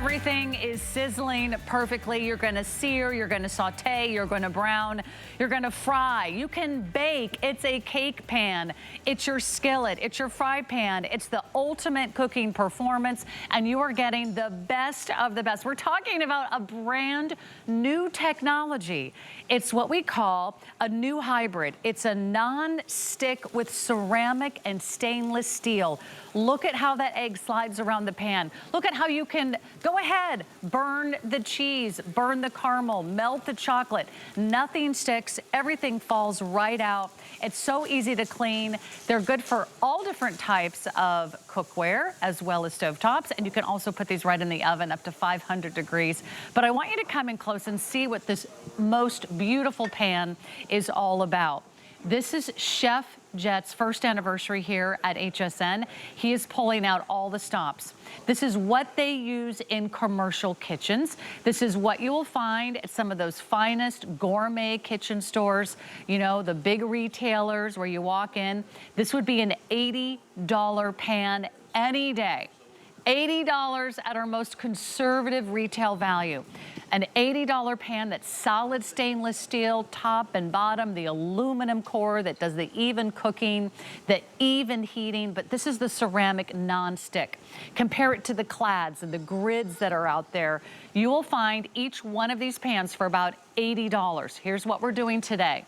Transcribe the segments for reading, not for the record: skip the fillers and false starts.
Everything is sizzling perfectly. You're gonna sear, you're gonna saute, you're gonna brown, you're gonna fry. You can bake. It's a cake pan. It's your skillet. It's your fry pan. It's the ultimate cooking performance, and you are getting the best of the best. We're talking about a brand new technology. It's what we call a new hybrid. It's a non-stick with ceramic and stainless steel. Look at how that egg slides around the pan. Look at how you can go ahead, burn the cheese, burn the caramel, melt the chocolate. Nothing sticks, everything falls right out. It's so easy to clean. They're good for all different types of cookware as well as stovetops, and you can also put these right in the oven up to 500 degrees. But I want you to come in close and see what this most beautiful pan is all about. This is Chef Jet's first anniversary here at HSN. He is pulling out all the stops. This is what they use in commercial kitchens. This is what you will find at some of those finest gourmet kitchen stores, you know, the big retailers where you walk in. This would be an $80 pan any day. $80 at our most conservative retail value. An $80 pan that's solid stainless steel, top and bottom, the aluminum core that does the even cooking, the even heating, but this is the ceramic non-stick. Compare it to the Clads and the grids that are out there. You will find each one of these pans for about $80. Here's what we're doing today.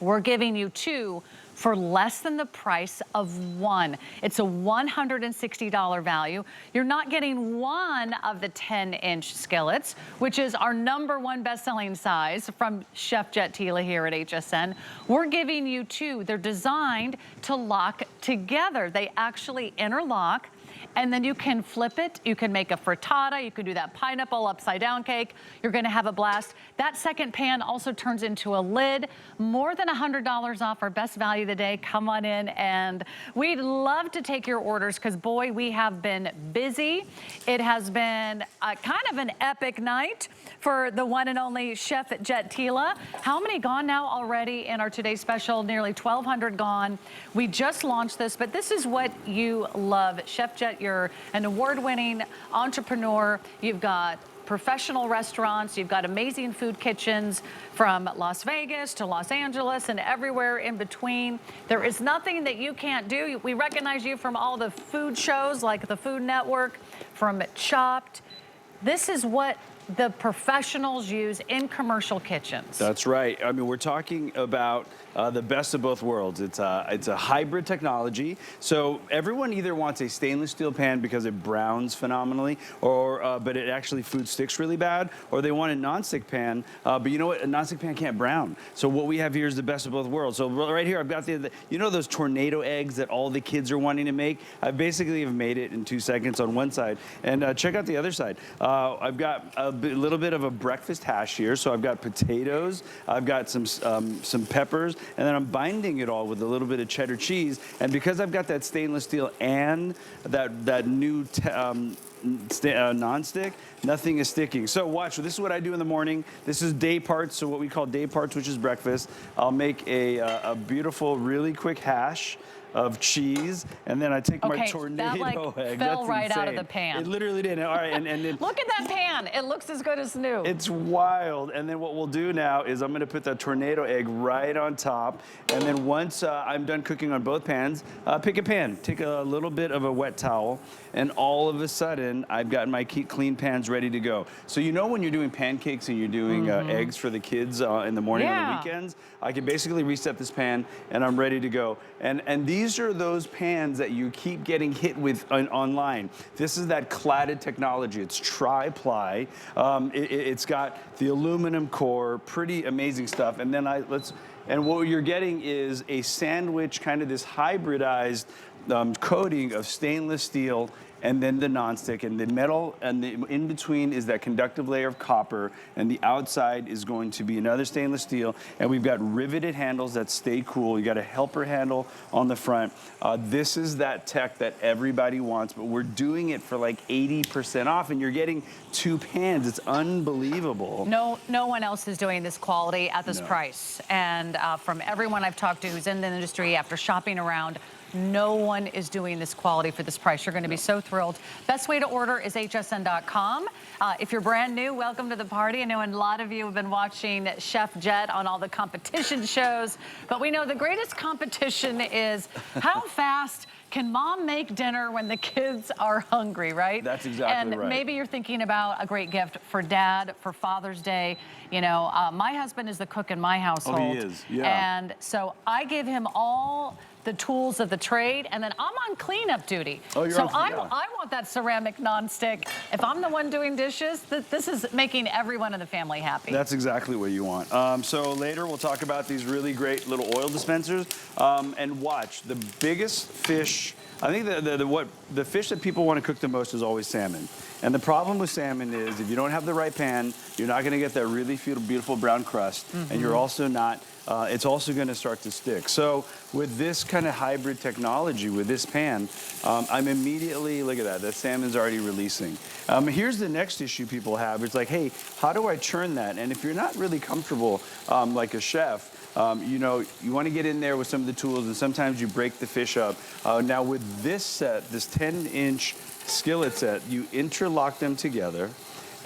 We're giving you two for less than the price of one. It's a $160 value. You're not getting one of the 10-inch skillets, which is our #1 best-selling size from Chef Jet Tila here at HSN. We're giving you two. They're designed to lock together. They actually interlock, and then you can flip it. You can make a frittata. You can do that pineapple upside down cake. You're gonna have a blast. That second pan also turns into a lid. More than $100 off, our best value of the day. Come on in, and we'd love to take your orders because boy, we have been busy. It has been kind of an epic night for the one and only Chef Jet Tila. How many gone now already in our Today Special? Nearly 1,200 gone. We just launched this, but this is what you love. Chef Jet, you're an award-winning entrepreneur. You've got professional restaurants. You've got amazing food kitchens from Las Vegas to Los Angeles and everywhere in between. There is nothing that you can't do. We recognize you from all the food shows like the Food Network, from Chopped. This is what the professionals use in commercial kitchens. That's right. I mean, we're talking about the best of both worlds. It's a hybrid technology. So everyone either wants a stainless steel pan because it browns phenomenally, or but it actually food sticks really bad, or they want a nonstick pan. But you know what? A nonstick pan can't brown. So what we have here is the best of both worlds. So right here, I've got you know those tornado eggs that all the kids are wanting to make? I basically have made it in 2 seconds on one side. And check out the other side. I've got a little bit of a breakfast hash here. So I've got potatoes, I've got some peppers, and then I'm binding it all with a little bit of cheddar cheese. And because I've got that stainless steel and that new non-stick, nothing is sticking. So watch, this is what I do in the morning. This is day parts, so what we call day parts, which is breakfast. I'll make a beautiful, really quick hash of cheese, and then I take my tornado egg. Fell right insane. out of the pan. It literally did. All right, and then look at that pan. It looks as good as new. It's wild. And then what we'll do now is I'm gonna put that tornado egg right on top, and then once I'm done cooking on both pans, pick a pan, take a little bit of a wet towel, and all of a sudden I've got my clean pans ready to go. So you know when you're doing pancakes and you're doing eggs for the kids in the morning on the weekends, I can basically reset this pan and I'm ready to go. And these are those pans that you keep getting hit with online. This is that cladded technology. It's tri-ply. It's got the aluminum core, pretty amazing stuff. And then and what you're getting is a sandwich, kind of this hybridized coating of stainless steel, and then the nonstick, and the metal, and in between is that conductive layer of copper, and the outside is going to be another stainless steel, and we've got riveted handles that stay cool. You got a helper handle on the front. This is that tech that everybody wants, but we're doing it for like 80% off, and you're getting two pans. It's unbelievable. No one else is doing this quality at this price, and from everyone I've talked to who's in the industry, after shopping around, No one is doing this quality for this price. You're going to be so thrilled. Best way to order is hsn.com. If you're brand new, welcome to the party. I know a lot of you have been watching Chef Jet on all the competition shows, but we know the greatest competition is how fast can mom make dinner when the kids are hungry, right? That's exactly right. And maybe you're thinking about a great gift for dad, for Father's Day. You know, my husband is the cook in my household. Oh, he is, yeah. And so I give him all the tools of the trade, and then I'm on cleanup duty. Oh, you're so on, yeah. I want that ceramic nonstick. If I'm the one doing dishes, this is making everyone in the family happy. That's exactly what you want. So later we'll talk about these really great little oil dispensers. And watch, the biggest fish, I think the fish that people want to cook the most is always salmon. And the problem with salmon is if you don't have the right pan, you're not going to get that really beautiful brown crust, and you're also not, it's also going to start to stick. So with this kind of hybrid technology, with this pan, I'm immediately, look at that salmon's already releasing. Here's the next issue people have. It's like, hey, how do I churn that? And if you're not really comfortable, like a chef, you know, you want to get in there with some of the tools, and sometimes you break the fish up. Now with this set, this 10-inch skillet set, you interlock them together,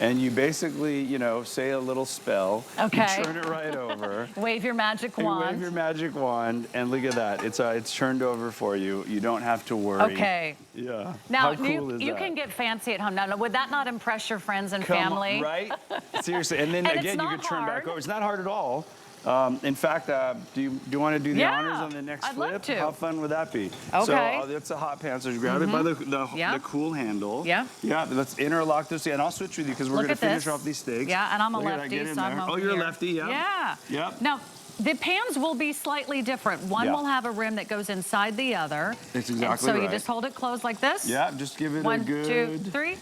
and you basically, you know, say a little spell. Okay. You turn it right over. Wave your magic wand. Wave your magic wand, and look at that. It's turned over for you. You don't have to worry. Okay. Yeah. Now, how cool is you that? can get fancy at home. Now, would that not impress your friends and family? Right? Seriously. And then And again, you can turn back over. It's not hard at all. In fact, do you want to do the honors on the next flip? Love to. How fun would that be? Okay. So it's a hot pan. So you grab it by the cool handle. Yeah. Yeah. Let's interlock this. Yeah, and I'll switch with you because we're going to finish off these steaks. Yeah, and I'm a Look at that, lefty, get in so I'm there. over Oh, you're here. a lefty. Yeah. Yeah. Yep. Now, the pans will be slightly different. One will have a rim that goes inside the other. That's exactly and so right. you just hold it closed like this. Yeah. Just give it a 1, good. 2, 3.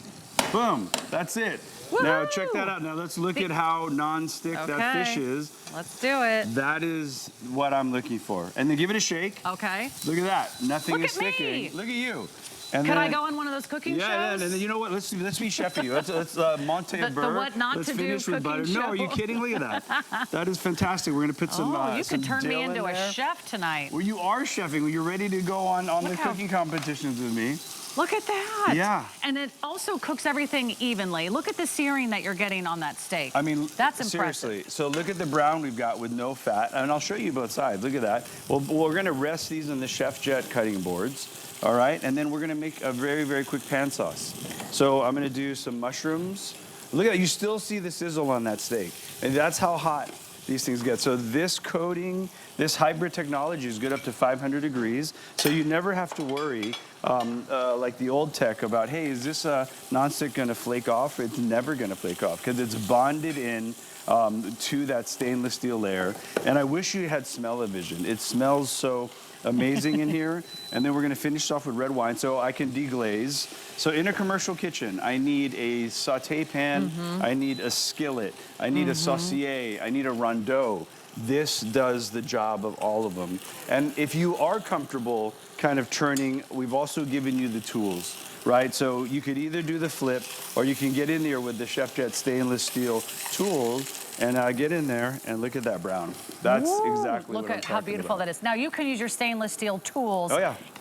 Boom. That's it. Now check that out. Now let's look at how non-stick that fish is. Let's do it. That is what I'm looking for. And then give it a shake. Okay. Look at that. Nothing Look is at me. sticking. Look at you. And Could then, I go on one of those cooking shows? Yeah, and then you know what? Let's be chefy. Let's Monte The Burr. what not Let's to do finish with butter. cooking No, are you show? kidding? Look at that. That is fantastic. We're gonna put some. Oh, you some could turn me dill in into a there. chef tonight. Well, you are chefing. You're ready to go on the cooking competitions with me. Look at that. Yeah. And it also cooks everything evenly. Look at the searing that you're getting on that steak. I mean, that's impressive. Seriously. So look at the brown we've got with no fat, and I'll show you both sides. Look at that. Well, we're gonna rest these on the Chef Jet cutting boards. All right, and then we're gonna make a very, very quick pan sauce. So I'm gonna do some mushrooms. Look at that, you still see the sizzle on that steak. And that's how hot these things get. So this coating, this hybrid technology is good up to 500 degrees. So you never have to worry, like the old tech about, hey, is this nonstick gonna flake off? It's never gonna flake off because it's bonded in to that stainless steel layer. And I wish you had smell-o-vision. It smells so amazing in here. And then we're gonna finish off with red wine so I can deglaze. So in a commercial kitchen, I need a saute pan, I need a skillet, I need a saucier, I need a rondeau. This does the job of all of them. And if you are comfortable kind of churning, we've also given you the tools, right? So you could either do the flip or you can get in there with the Chef Jet stainless steel tools and get in there and look at that brown. That's exactly what I'm Look at how beautiful that is. Now you can use your stainless steel tools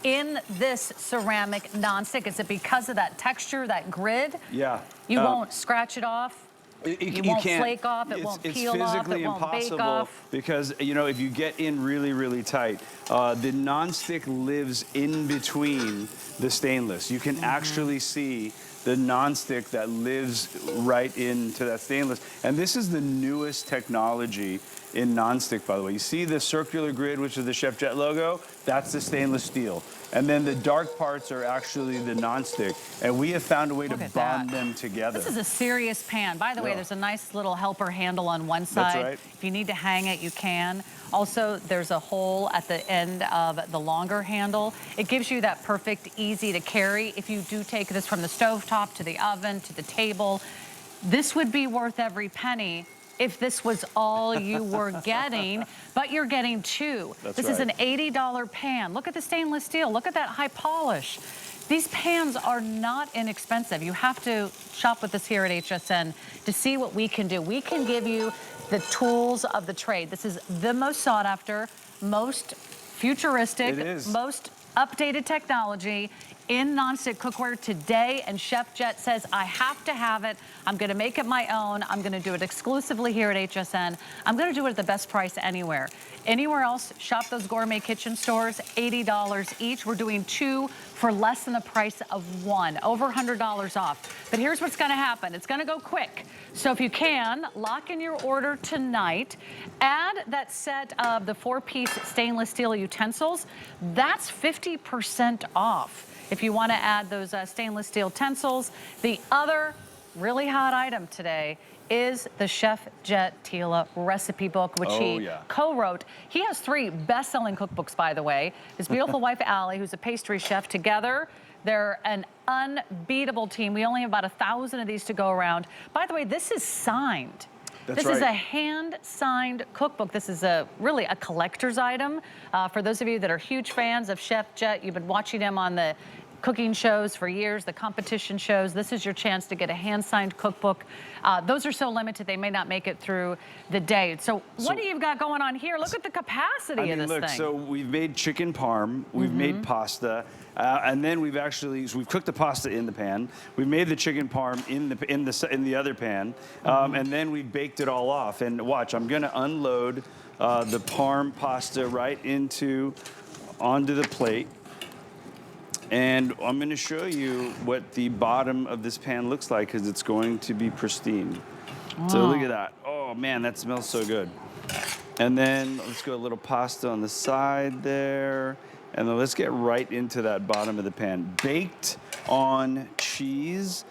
in this ceramic nonstick. Is it because of that texture, that grid? Yeah. You won't scratch it off? You won't flake off, it won't peel off, it won't bake off. Because, you know, if you get in really, really tight, the nonstick lives in between the stainless. You can actually see the nonstick that lives right into that stainless. And this is the newest technology in nonstick, by the way. You see the circular grid, which is the Chef Jet logo? That's the stainless steel. And then the dark parts are actually the nonstick. And we have found a way to bond them together. This is a serious pan. By the way, there's a nice little helper handle on one side. That's right. If you need to hang it, you can. Also, there's a hole at the end of the longer handle. It gives you that perfect, easy to carry. If you do take this from the stovetop to the oven to the table, this would be worth every penny if this was all you were getting, but you're getting two. This is an $80 pan. Look at the stainless steel. Look at that high polish. These pans are not inexpensive. You have to shop with us here at HSN to see what we can do. We can give you the tools of the trade. This is the most sought after, most futuristic, most updated technology in nonstick cookware today, and Chef Jet says, I have to have it. I'm gonna make it my own. I'm gonna do it exclusively here at HSN. I'm gonna do it at the best price anywhere. Anywhere else, shop those gourmet kitchen stores, $80 each. We're doing 2 for less than the price of 1, over $100 off. But here's what's gonna happen. It's gonna go quick. So if you can, lock in your order tonight. Add that set of the 4-piece stainless steel utensils. That's 50% off. If you want to add those stainless steel utensils. The other really hot item today is the Chef Jet Tila recipe book, which he co-wrote. He has 3 best-selling cookbooks, by the way. His beautiful wife, Allie, who's a pastry chef. Together, they're an unbeatable team. We only have about 1,000 of these to go around. By the way, this is signed. This is a hand-signed cookbook. This is really a collector's item. For those of you that are huge fans of Chef Jet, you've been watching him on the cooking shows for years, the competition shows. This is your chance to get a hand-signed cookbook. Those are so limited, they may not make it through the day. So what do you got going on here? Look at the capacity of this thing. So we've made chicken parm, we've made pasta, and then we've cooked the pasta in the pan. We've made the chicken parm in the other pan, and then we've baked it all off. And watch, I'm gonna unload the parm pasta right onto the plate. And I'm going to show you what the bottom of this pan looks like, because it's going to be pristine. So look at that. Oh man, that smells so good. And then let's go a little pasta on the side there. And then let's get right into that bottom of the pan. Baked on cheese,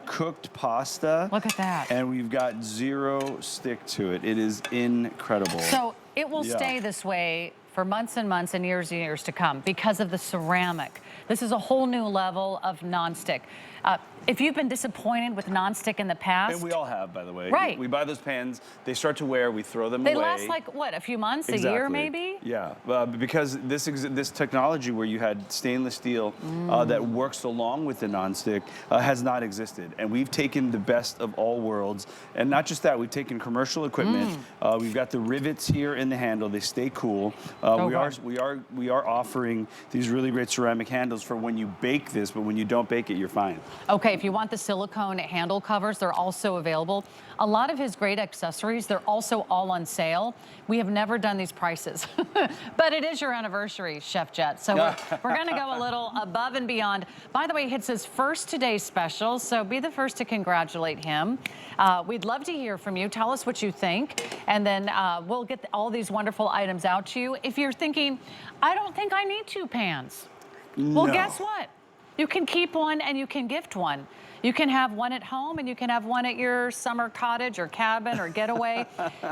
cooked pasta. Look at that. And we've got 0 stick to it. It is incredible. So it will stay this way for months and months and years to come because of the ceramic. This is a whole new level of nonstick. If you've been disappointed with nonstick in the past. And we all have, by the way. Right. We buy those pans, they start to wear, we throw them away. They last like, what, a few months, a year maybe? Yeah, because this technology where you had stainless steel that works along with the nonstick has not existed. And we've taken the best of all worlds. And not just that, we've taken commercial equipment. We've got the rivets here in the handle, they stay cool. We are offering these really great ceramic handles for when you bake this, but when you don't bake it, you're fine. Okay, if you want the silicone handle covers, they're also available. A lot of his great accessories, they're also all on sale. We have never done these prices, but it is your anniversary, Chef Jet. So we're gonna go a little above and beyond. By the way, it's his first Today special, so be the first to congratulate him. We'd love to hear from you. Tell us what you think, and then we'll get all these wonderful items out to you. If you're thinking, I don't think I need 2 pans. Well, guess what? You can keep one and you can gift one. You can have one at home and you can have one at your summer cottage or cabin or getaway.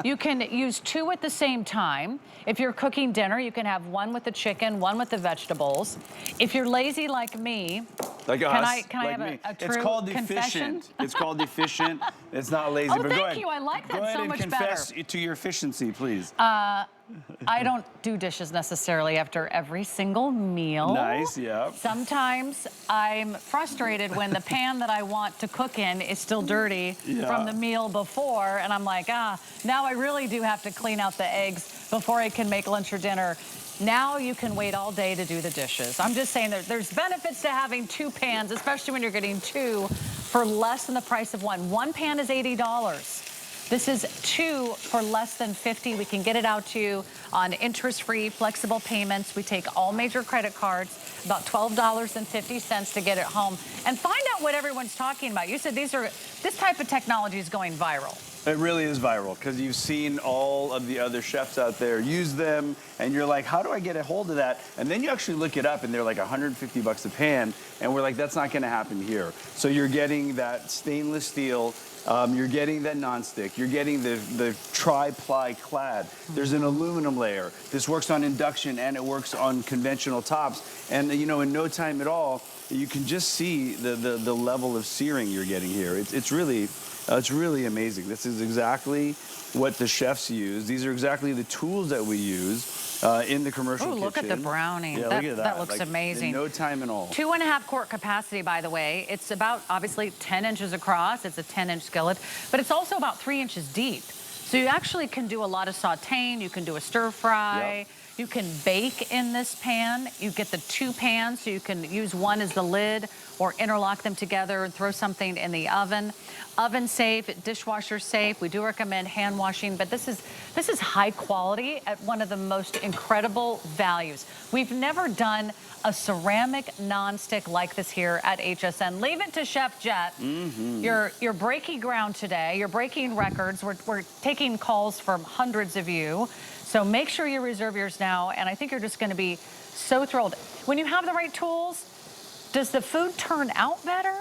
You can use 2 at the same time. If you're cooking dinner, you can have one with the chicken, one with the vegetables. If you're lazy like me, like can us, I like have me. a true It's called confession? efficient. It's called efficient. It's not lazy. Oh, but go thank ahead. you. I like that go ahead so and much confess better. to your efficiency, please. I don't do dishes necessarily after every single meal. Nice, yeah. Sometimes I'm frustrated when the pan that I want to cook in is still dirty from the meal before, and I'm like, now I really do have to clean out the eggs before I can make lunch or dinner. Now you can wait all day to do the dishes. I'm just saying there's benefits to having 2 pans, especially when you're getting 2 for less than the price of 1. 1 pan is $80. This is 2 for less than $50. We can get it out to you on interest-free, flexible payments. We take all major credit cards, about $12.50 to get it home. And find out what everyone's talking about. You said this type of technology is going viral. It really is viral, because you've seen all of the other chefs out there use them, and you're like, how do I get a hold of that? And then you actually look it up, and they're like $150 a pan, and we're like, that's not gonna happen here. So you're getting that stainless steel, you're getting that nonstick, you're getting the tri-ply Clad. There's an aluminum layer. This works on induction and it works on conventional tops. And you know, in no time at all, you can just see the level of searing you're getting here. It's really amazing. This is exactly what the chefs use. These are exactly the tools that we use in the commercial kitchen. Look at the browning. Yeah, look at that. That looks amazing. In no time at all. 2.5 quart capacity, by the way. It's about, obviously, 10 inches across. It's a 10-inch skillet, but it's also about 3 inches deep. So you actually can do a lot of sauteing. You can do a stir fry. You can bake in this pan. You get the 2 pans, so you can use one as the lid or interlock them together and throw something in the oven. Oven safe, dishwasher safe. We do recommend hand washing, but this is high quality at one of the most incredible values. We've never done a ceramic nonstick like this here at HSN. Leave it to Chef Jet. You're breaking ground today. You're breaking records. We're taking calls from hundreds of you. So make sure you reserve yours now, and I think you're just going to be so thrilled. When you have the right tools, does the food turn out better?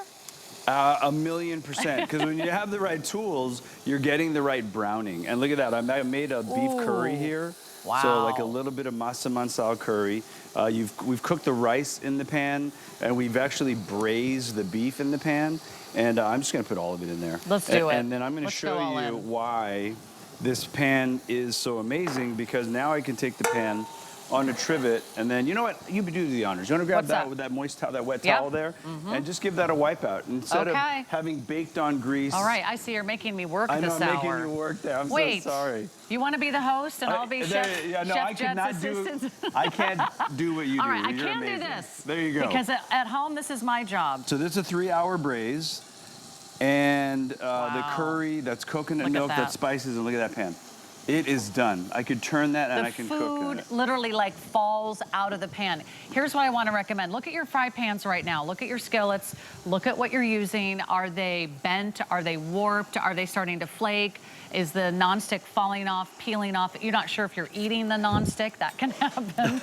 1,000,000%, because when you have the right tools, you're getting the right browning. And look at that, I made a beef curry here. Wow. So like a little bit of massaman style curry. We've cooked the rice in the pan, and we've actually braised the beef in the pan. And I'm just gonna put all of it in there. Let's do it. And then I'm gonna show you why this pan is so amazing, because now I can take the pan on a trivet, and then, you know what? You do the honors. You want to grab that with that moist towel, that wet towel there, and just give that a wipe out instead of having baked on grease. All right, I see you're making me work I know, this hour. I'm making you work there. I'm Wait, so sorry. You want to be the host, and I'll be Chef I Jet's assistant? I can't do what you do. All right, I You're can amazing. do this. There you go. Because at home, this is my job. So this is a 3-hour braise, and the curry, that's coconut milk, that's spices, and look at that pan. It is done. I could turn that and I can cook on it. The food literally like falls out of the pan. Here's what I want to recommend. Look at your fry pans right now. Look at your skillets. Look at what you're using. Are they bent? Are they warped? Are they starting to flake? Is the nonstick falling off, peeling off? You're not sure if you're eating the nonstick. That can happen.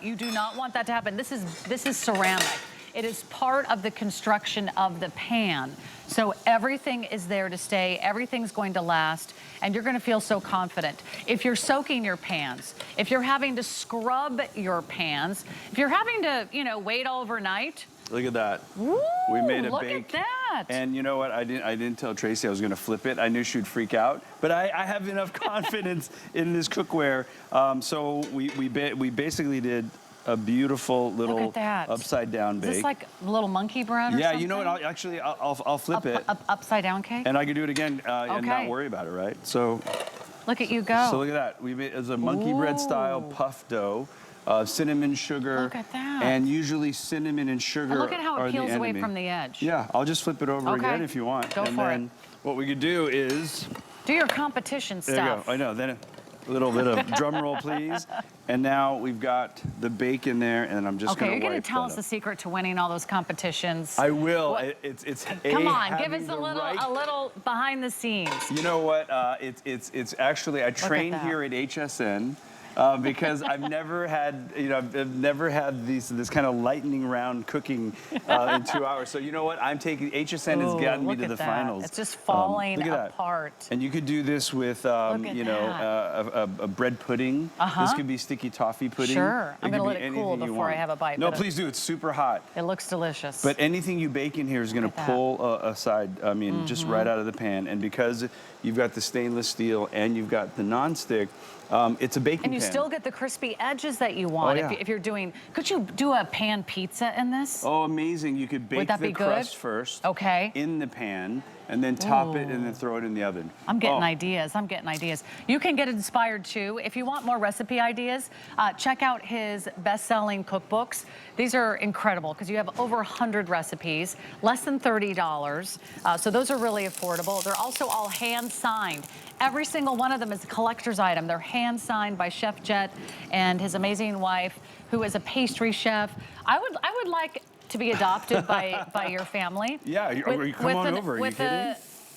You do not want that to happen. This is ceramic. It is part of the construction of the pan. So everything is there to stay, everything's going to last, and you're gonna feel so confident. If you're soaking your pans, if you're having to scrub your pans, if you're having to, wait overnight. Look at that. Woo, we made a look bake. at that. And you know what? I didn't tell Tracy I was gonna flip it. I knew she'd freak out, but I have enough confidence in this cookware. So we basically did a beautiful little upside down bake. Is this like a little monkey bread or something? You know what? I'll flip it. Upside down cake? And I can do it again and not worry about it, right? So look at you go. So look at that. We made it's a monkey bread style puff dough, cinnamon sugar. Look at that. And usually cinnamon and sugar and look at how are it peels the enemy. away from the edge. Yeah, I'll just flip it over again if you want. Go and for then what we could do is do your competition stuff. There you go. I know. Then a little bit of drum roll, please. And now we've got the bake in there, and I'm just going to wipe you're going to tell that us up. the secret to winning all those competitions. I will. It's Come on, give us a little behind the scenes. You know what? It's actually I trained here at HSN. Because I've never had, I've never had this kind of lightning round cooking in 2 hours. So you know what? HSN has gotten me to the finals. It's just falling apart. And you could do this with, a bread pudding. This could be sticky toffee pudding. Sure. I'm going to let it cool before I have a bite. No, please do. It's super hot. It looks delicious. But anything you bake in here is going to pull aside, just right out of the pan. And because you've got the stainless steel and you've got the nonstick, it's a baking pan. And you still get the crispy edges that you want. If you're doing, could you do a pan pizza in this? Oh, amazing. You could bake the crust first in the pan, and then top it and then throw it in the oven. I'm getting ideas. I'm getting ideas. You can get inspired too. If you want more recipe ideas, check out his best-selling cookbooks. These are incredible because you have over 100 recipes, less than $30. So those are really affordable. They're also all hand-signed. Every single one of them is a collector's item. They're hand-signed by Chef Jet and his amazing wife, who is a pastry chef. I would like to be adopted by your family. Yeah, come on over. Are you kidding?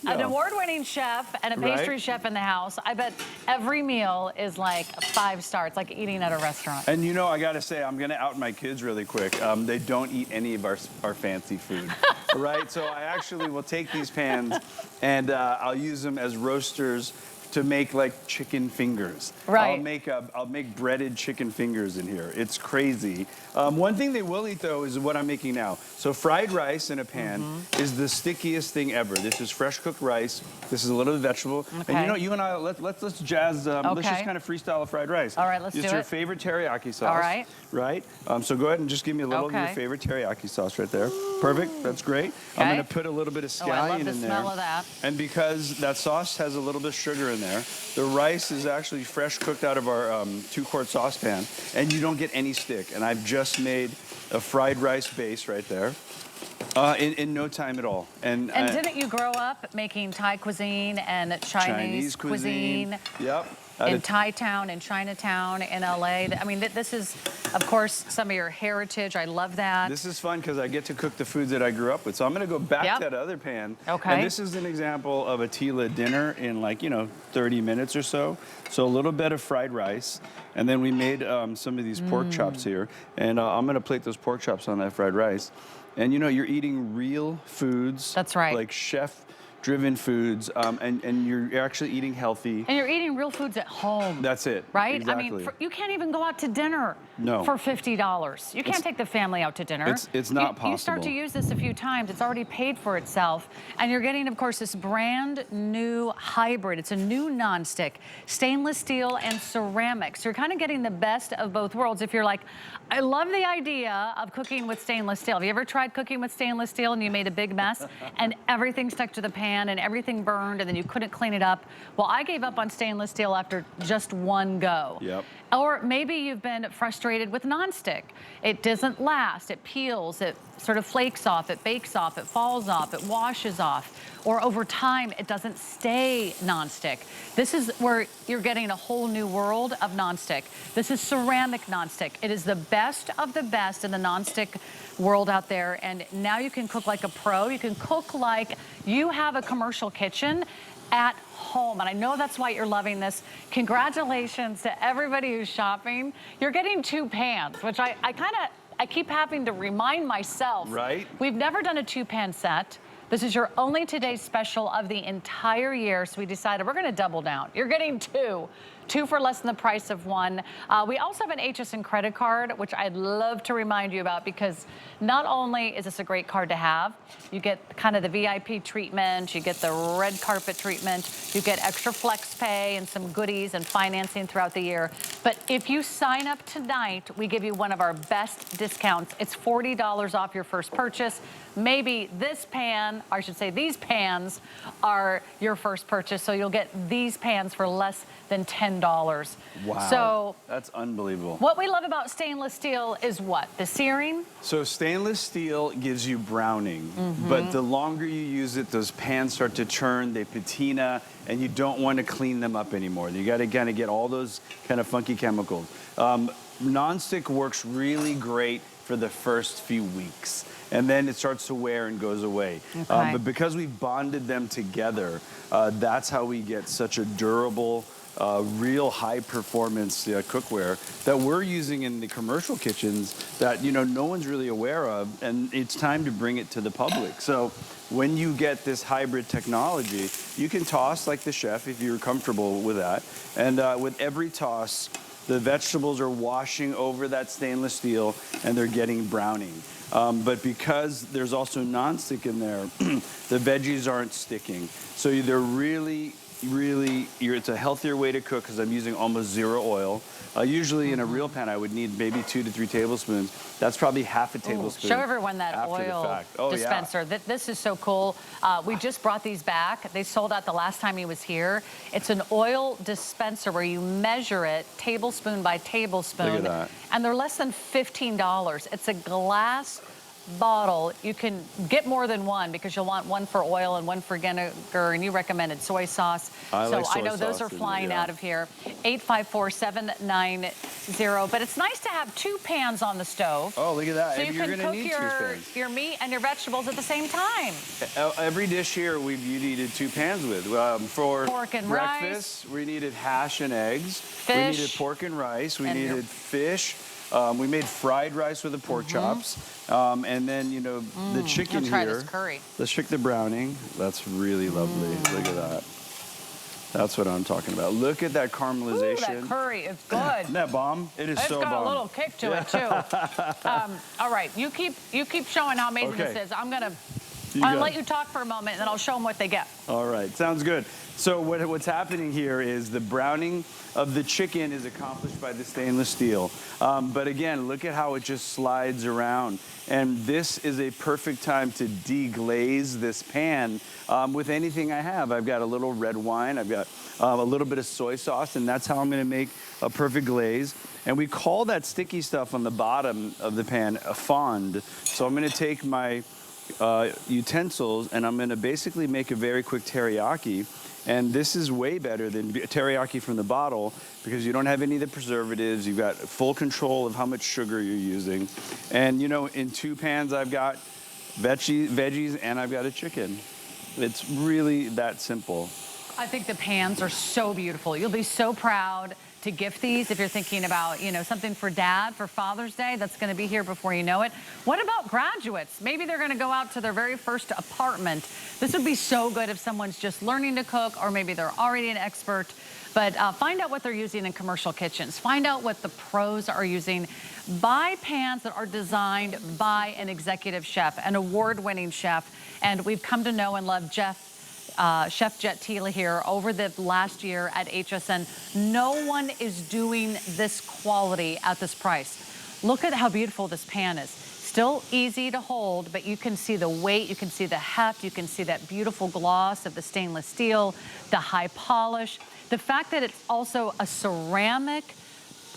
An award-winning chef and a pastry chef in the house. I bet every meal is like 5 stars, like eating at a restaurant. And I gotta say, I'm gonna out my kids really quick. They don't eat any of our fancy food, right? So I actually will take these pans and I'll use them as roasters to make like chicken fingers. Right. I'll make breaded chicken fingers in here. It's crazy. One thing they will eat though is what I'm making now. So fried rice in a pan is the stickiest thing ever. This is fresh cooked rice. This is a little vegetable. And you and I let's jazz. Let's just kind of freestyle a fried rice. All right, let's do it. It's your favorite teriyaki sauce. All right. Right. So go ahead and just give me a little of your favorite teriyaki sauce right there. Perfect. That's great. I'm gonna put a little bit of scallion in there. I love the smell of that. And because that sauce has a little bit of sugar in in there. The rice is actually fresh cooked out of our 2-quart saucepan, and you don't get any stick. And I've just made a fried rice base right there. In no time at all. And didn't you grow up making Thai cuisine and Chinese cuisine? Yep. In Thai town, in Chinatown, in LA. I mean, this is, of course, some of your heritage. I love that. This is fun because I get to cook the foods that I grew up with. So I'm going to go back to that other pan. Okay. And this is an example of a Tila dinner in 30 minutes or so. So a little bit of fried rice. And then we made some of these pork chops here. And I'm going to plate those pork chops on that fried rice. And you're eating real foods. That's right. Like chef-driven foods, and you're actually eating healthy. And you're eating real foods at home. That's it. Right? Exactly. I mean, you can't even go out to dinner for $50. You can't take the family out to dinner. It's not possible. You start to use this a few times, it's already paid for itself. And you're getting, of course, this brand new hybrid. It's a new nonstick, stainless steel and ceramics. You're kind of getting the best of both worlds. If you're like, I love the idea of cooking with stainless steel. Have you ever tried cooking with stainless steel and you made a big mess and everything stuck to the pan and everything burned and then you couldn't clean it up? Well, I gave up on stainless steel after just one go. Yep. Or maybe you've been frustrated with nonstick. It doesn't last, it peels, it sort of flakes off, it bakes off, it falls off, it washes off. Or over time, it doesn't stay nonstick. This is where you're getting a whole new world of nonstick. This is ceramic nonstick. It is the best of the best in the nonstick world out there. And now you can cook like a pro. You can cook like you have a commercial kitchen at home. And I know that's why you're loving this. Congratulations to everybody who's shopping. You're getting 2 pans, which I keep having to remind myself. Right. We've never done a 2-pan set. This is your only today's special of the entire year, so we decided we're gonna double down. You're getting 2 for less than the price of 1. We also have an HSN credit card, which I'd love to remind you about because not only is this a great card to have, you get kind of the VIP treatment, you get the red carpet treatment, you get extra flex pay and some goodies and financing throughout the year. But if you sign up tonight, we give you one of our best discounts. It's $40 off your first purchase. Maybe this pan, or I should say these pans, are your first purchase, so you'll get these pans for less than $10. Wow, so that's unbelievable. What we love about stainless steel is what? The searing? So stainless steel gives you browning, but the longer you use it, those pans start to churn, they patina, and you don't want to clean them up anymore. You got to kind of get all those kind of funky chemicals. Nonstick works really great for the first few weeks, and then it starts to wear and goes away. Okay. But because we've bonded them together, that's how we get such a durable, real high performance cookware that we're using in the commercial kitchens that no one's really aware of, and it's time to bring it to the public. So when you get this hybrid technology, you can toss like the chef if you're comfortable with that, and with every toss, the vegetables are washing over that stainless steel and they're getting browning. But because there's also nonstick in there, the veggies aren't sticking. So they're really, it's a healthier way to cook because I'm using almost 0 oil. Usually in a real pan, I would need maybe 2 to 3 tablespoons. That's probably half a tablespoon. Show everyone that after oil the fact. dispenser. Yeah. This is so cool. We just brought these back. They sold out the last time he was here. It's an oil dispenser where you measure it tablespoon by tablespoon. Look at that. And they're less than $15. It's a glass bottle. You can get more than one because you'll want one for oil and one for vinegar, and you recommended soy sauce. I know those are flying out of here. 854-790. But it's nice to have 2 pans on the stove. Oh, look at that. So and you you're can gonna cook need 2 pans. your meat and your vegetables at the same time. Every dish here you needed 2 pans with. For pork and breakfast, we needed hash and eggs. Fish. We needed pork and rice. We needed fish. We made fried rice with the pork chops. And then, the chicken here. Try this curry. Let's check the browning. That's really lovely. Look at that. That's what I'm talking about. Look at that caramelization. Ooh, that curry is good. Isn't that bomb? It is so bomb. It's got a little kick to it, too. All right, you keep showing how amazing this is. I'm going to I'll let you talk for a moment, and then I'll show them what they get. All right, sounds good. So what's happening here is the browning of the chicken is accomplished by the stainless steel. But again, look at how it just slides around. And this is a perfect time to deglaze this pan with anything I have. I've got a little red wine, I've got a little bit of soy sauce, and that's how I'm gonna make a perfect glaze. And we call that sticky stuff on the bottom of the pan a fond. So I'm gonna take my utensils and I'm gonna basically make a very quick teriyaki. And this is way better than teriyaki from the bottle because you don't have any of the preservatives. You've got full control of how much sugar you're using. And you know, in 2 pans, I've got veggies and I've got a chicken. It's really that simple. I think the pans are so beautiful. You'll be so proud to gift these if you're thinking about, you know, something for Dad for Father's Day. That's going to be here before you know it. What about graduates? Maybe they're going to go out to their very first apartment. This would be so good if someone's just learning to cook, or maybe they're already an expert. But find out what they're using in commercial kitchens. Find out what the pros are using. Buy pans that are designed by an executive chef, an award-winning chef. And we've come to know and love Chef Jet Tila here over the last year at HSN. No one is doing this quality at this price. Look at how beautiful this pan is. Still easy to hold, but you can see the weight, you can see the heft, you can see that beautiful gloss of the stainless steel, the high polish. The fact that it's also a ceramic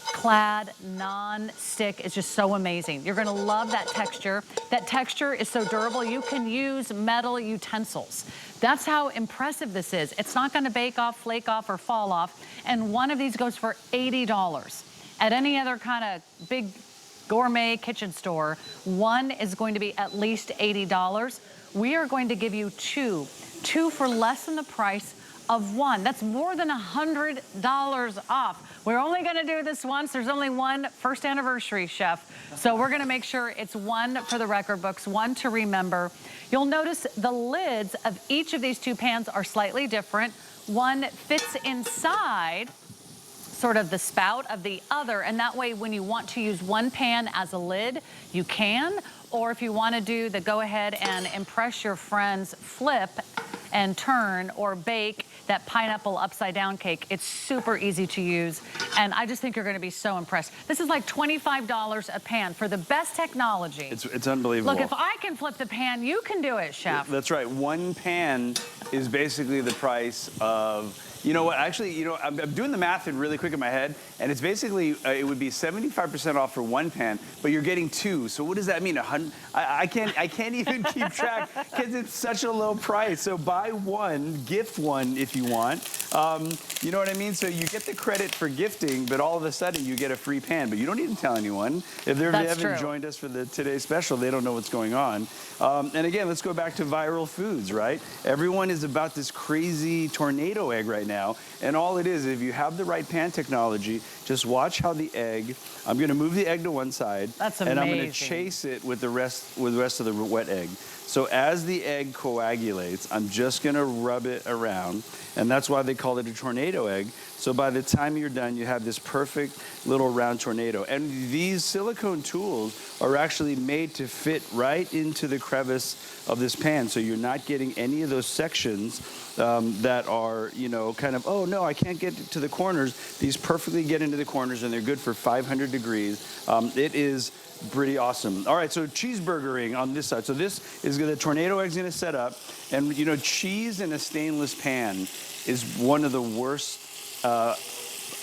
Clad non-stick is just so amazing. You're gonna love that texture. That texture is so durable, you can use metal utensils. That's how impressive this is. It's not gonna bake off, flake off, or fall off. And one of these goes for $80. At any other kind of big gourmet kitchen store, one is going to be at least $80. We are going to give you two for less than the price of one. That's more than $100 off. We're only gonna do this once. There's only one first anniversary, Chef. So we're gonna make sure it's one for the record books, one to remember. You'll notice the lids of each of these 2 pans are slightly different. One fits inside sort of the spout of the other, and that way when you want to use one pan as a lid, you can. Or if you wanna do the go ahead and impress your friends flip and turn or bake that pineapple upside down cake, it's super easy to use. And I just think you're gonna be so impressed. This is like $25 a pan for the best technology. It's unbelievable. Look, if I can flip the pan, you can do it, Chef. That's right, 1 pan is basically the price of, you know what, actually, you know, I'm doing the math really quick in my head, and it's basically, it would be 75% off for 1 pan, but you're getting 2. So what does that mean? I can't even keep track because it's such a low price. So buy 1, gift 1 if you want. You know what I mean? So you get the credit for gifting, but all of a sudden you get a free pan, but you don't need to tell anyone. If they haven't joined us for the today's special, they don't know what's going on. And again, let's go back to viral foods, right? Everyone is about this crazy tornado egg right now. And all it is, if you have the right pan technology, just watch how the egg, I'm gonna move the egg to one side. That's amazing. And I'm gonna chase it with the rest of the wet egg. So as the egg coagulates, I'm just gonna rub it around. And that's why they call it a tornado egg. So by the time you're done, you have this perfect little round tornado. And these silicone tools are actually made to fit right into the crevice of this pan. So you're not getting any of those sections that are, you know, kind of, oh no, I can't get to the corners. These perfectly get into the corners and they're good for 500 degrees. It is pretty awesome. All right, so cheeseburgering on this side. So this is the tornado egg's gonna set up. And you know, cheese in a stainless pan is one of the worst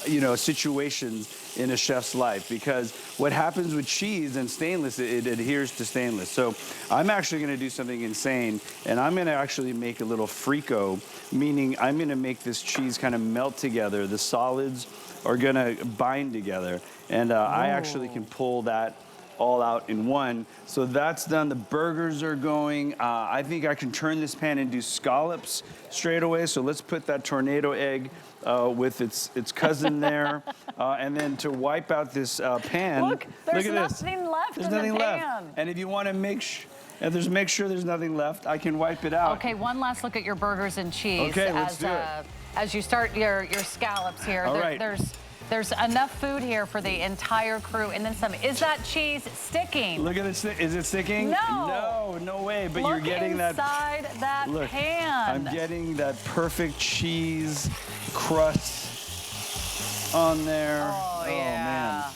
you know, situations in a chef's life, because what happens with cheese and stainless, it adheres to stainless. So I'm actually gonna do something insane, and I'm gonna actually make a little frico, meaning I'm gonna make this cheese kind of melt together. The solids are gonna bind together, and I actually can pull that all out in one. So that's done. The burgers are going. I think I can turn this pan and do scallops straight away. So let's put that tornado egg with its cousin there. And then to wipe out this pan. Look, there's look at nothing this. left There's in the nothing pan. left. And if you want to make sure there's nothing left, I can wipe it out. Okay, one last look at your burgers and cheese. Okay, let's do it. As you start your scallops here. All right. There's There's enough food here for the entire crew and then some. Is that cheese sticking? Look at it. Is it sticking? No. No way. But Look you're getting inside that Look, pan. I'm getting that perfect cheese crust on there. Oh, yeah.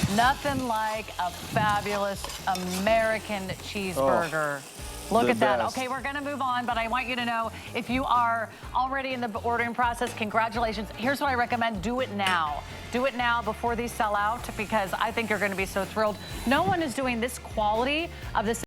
Man. Nothing like a fabulous American cheeseburger. Look at that. best. Okay, we're going to move on, but I want you to know if you are already in the ordering process, congratulations. Here's what I recommend. Do it now. Do it now before these sell out because I think you're going to be so thrilled. No one is doing this quality of this